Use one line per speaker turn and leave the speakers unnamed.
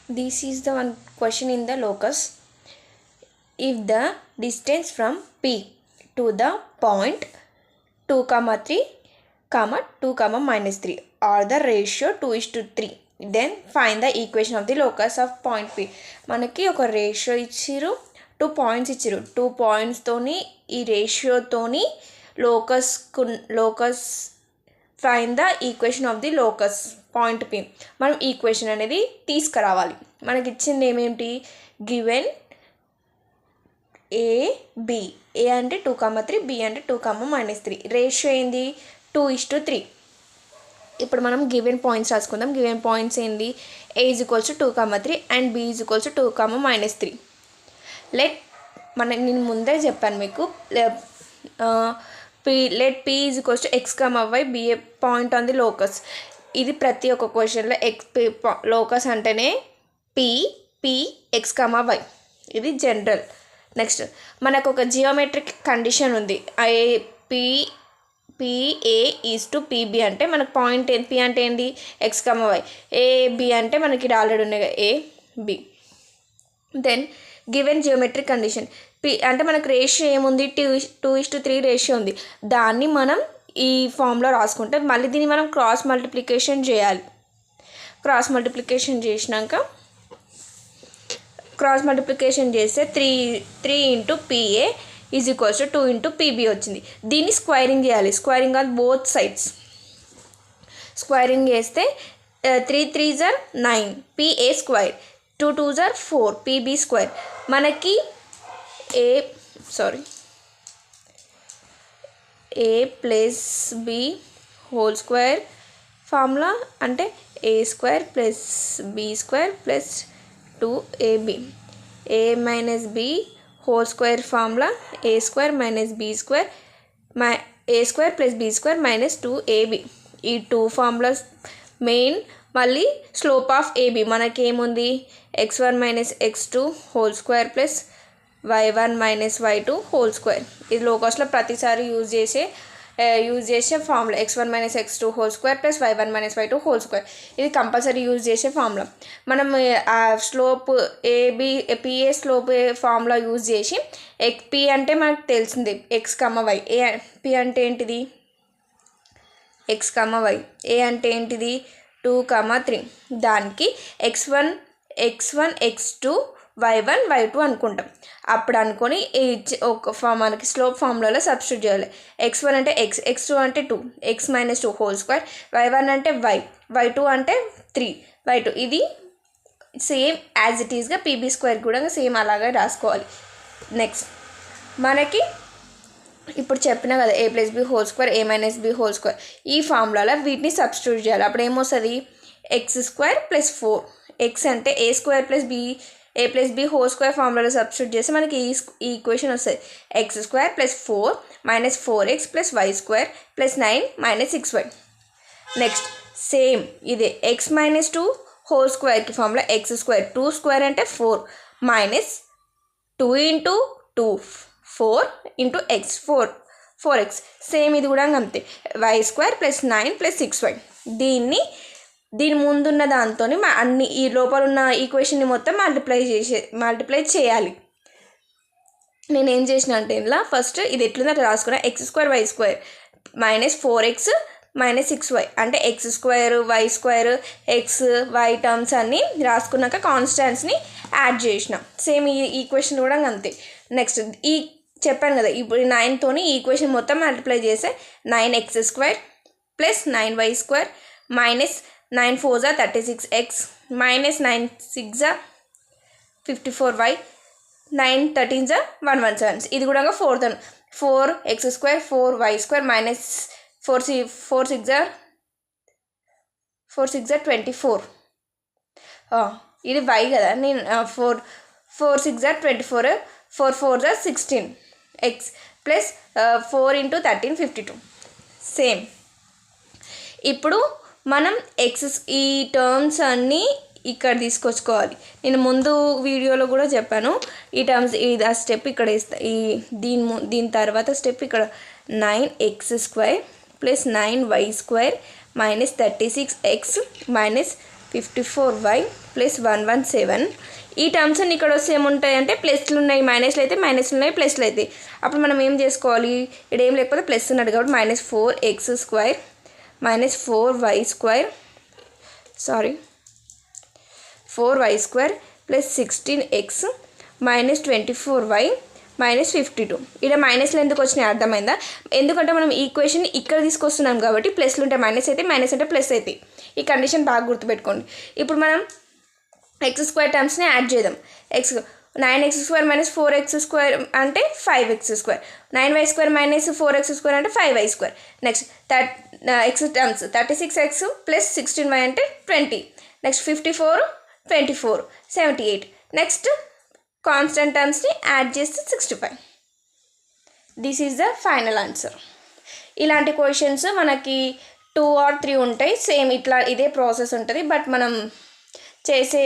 this is the one question in the locus. If the distance from P to the point 2 comma 3 comma 2 comma minus 3 are the ratio 2:3, then find the equation of the locus of point P. మనకి ఒక ratio ఇచ్చిరు, 2 points ఇచ్చిరు. 2 పాయింట్స్తోని ఈ రేషియోతోని locus find the equation of the locus point P. మనం equation అనేది తీసుకురావాలి. మనకి ఇచ్చింది ఏమేంటి, గివెన్ బి, ఏ అంటే 2,3, బి అంటే 2,-3. రేషియో ఏంది 2:3. ఇప్పుడు మనం గివెన్ పాయింట్స్ రాసుకుందాం. గివెన్ పాయింట్స్ ఏంది, A is equals to 2,3 and B is equals to 2,-3. నేను ముందే చెప్పాను మీకు, let P is equals to X comma Y be a point on the locus. ఇది ప్రతి ఒక్క క్వశ్చన్లో లోకస్ అంటేనే పి ఎక్స్ కామా వై, ఇది జనరల్. నెక్స్ట్ మనకు ఒక జియోమెట్రిక్ కండిషన్ ఉంది, పిఏ ఈజ్ టు పిబి అంటే మనకు పాయింట్ పి అంటే ఏంటి ఎక్స్ కామా వై, ఏబి అంటే మనకి ఆల్రెడీ ఉన్నాయి A B. Then given geometric condition P అంటే మనకు రేషియో ఏముంది, 2:3 రేషియో ఉంది. దాన్ని మనం ఈ ఫామ్లో రాసుకుంటే మళ్ళీ దీన్ని మనం క్రాస్ మల్టిప్లికేషన్ చేయాలి. క్రాస్ మల్టిప్లికేషన్ చేస్తే 3 into PA is equals to 2 into PB వచ్చింది. దీన్ని స్క్వైరింగ్ చేయాలి. Squaring on both sides. Squaring చేస్తే 3 3s are 9 PA square, 2 2s are 4 PB square. మనకి A plus B whole square formula అంటే A square plus B square plus 2ab. A minus B whole square formula A square minus B square A square plus B square minus 2ab. ఈ 2 formulas main. మళ్ళీ slope of AB మనకేముంది, x1 minus x2 whole square plus y1 minus y2 whole square. ఇది లోకస్లో ప్రతిసారి use చేసే formula x1 minus x2 whole square plus y1 minus y2 whole square. ఇది compulsory use చేసే formula. మనం slope PA slope formula use చేసి P అంటే మనకు తెలిసింది ఎక్స్ కమ్మ వై, పి అంటే ఏంటిది ఎక్స్ కమ్మ వై, ఏ అంటే ఏంటిది 2,3. దానికి x1 x2 y1 y2 అనుకుంటాం. అప్పుడు అనుకొని మనకి స్లోప్ ఫార్ములాలో సబ్స్టిట్యూట్ చేయాలి. x1 అంటే x2 అంటే 2, x minus 2 whole square, y1 అంటే y2 అంటే 3 y2. ఇది సేమ్ యాజ్ ఇట్ ఈస్గా పీబీ స్క్వేర్ కూడా సేమ్ అలాగే రాసుకోవాలి. నెక్స్ట్ మనకి ఇప్పుడు చెప్పినా కదా A plus B whole square A minus B whole square, ఈ ఫార్ములాలో వీటిని సబ్స్టిట్యూట్ చేయాలి. అప్పుడు ఏమొస్తుంది ఎక్స్ స్క్వేర్ ప్లస్ 4, ఎక్స్ అంటే A square plus B A plus B whole square ఫార్ములాలో సబ్స్టిట్యూట్ చేస్తే మనకి ఈ ఈక్వేషన్ వస్తుంది X square plus 4 minus 4x plus Y square plus 9 minus 6y. Next same ఇదే X minus 2 whole square formula X square, 2 square అంటే 4 minus 2 into 2 4 into X 4x. Same ఇది కూడా అంతే why square plus 9 plus 6y. దీని ముందున్న దాంతో అన్ని ఈ లోపల ఉన్న ఈక్వేషన్ని మొత్తం మల్టిప్లై చేయాలి. నేనేం చేసిన అంటే ఇలా ఫస్ట్ ఇది ఎట్లుందో అట్లా రాసుకున్నా, X square Y square minus 4x minus 6y అంటే X square Y square X Y terms అన్నీ రాసుకున్నాక కాన్స్టాంట్స్ని యాడ్ చేసిన. సేమ్ ఈ ఈక్వేషన్ కూడా అంతే. నెక్స్ట్ ఈ చెప్పాను కదా ఇప్పుడు 9తో ఈ ఈక్వేషన్ మొత్తం మల్టిప్లై చేస్తే 9x square plus 9y square minus 9 4s are 36x minus 9 6s are 54y 9 13s are 117. ఇది కూడా 4x square 4y square minus 4 6s are 24. ఇది y కదా, నేను 4 6s are 24, 4 4s are 16x plus 4 into 13 52. Same ఇప్పుడు మనం ఈ terms అన్నీ ఇక్కడ తీసుకొచ్చుకోవాలి. నేను ముందు వీడియోలో కూడా చెప్పాను ఈ టర్మ్స్, ఇది ఆ స్టెప్ ఇక్కడ ఇస్తా. దీని తర్వాత స్టెప్ ఇక్కడ 9x square plus 9y square minus 36x minus 54y plus 117. ఈ టర్మ్స్ అన్ని ఇక్కడ వస్తే ఏముంటాయి అంటే ప్లస్లు ఉన్నాయి, మైనస్లు అయితే మైనస్లు ఉన్నాయి, ప్లస్లు అయితే. అప్పుడు మనం ఏం చేసుకోవాలి, ఇక్కడ ఏం లేకపోతే ప్లస్ ఉన్నాడు కాబట్టి -4x² minus 4y² plus 16x minus 24y minus 52. ఇక్కడ మైనస్లు ఎందుకు వచ్చినాయి అర్థమైందా? ఎందుకంటే మనం ఈక్వేషన్ ఇక్కడ తీసుకొస్తున్నాం కాబట్టి ప్లస్లు ఉంటే మైనస్ అయితే, మైనస్ అంటే ప్లస్ అయితే. ఈ కండిషన్ బాగా గుర్తుపెట్టుకోండి. ఇప్పుడు మనం x² టర్మ్స్ని యాడ్ చేద్దాం. 9x² మైనస్ 4x² అంటే 5x², 9y² మైనస్ 4x² అంటే 5y². Next x terms 36x plus 16y అంటే 20. నెక్స్ట్ 54, 24, 78. నెక్స్ట్ కాన్స్టెంట్ టర్మ్స్ని యాడ్ చేస్తే 65. This is the final answer. ఇలాంటి క్వశ్చన్స్ మనకి 2 or 3 ఉంటాయి. సేమ్ ఇదే ప్రాసెస్ ఉంటుంది. బట్ మనం చేసే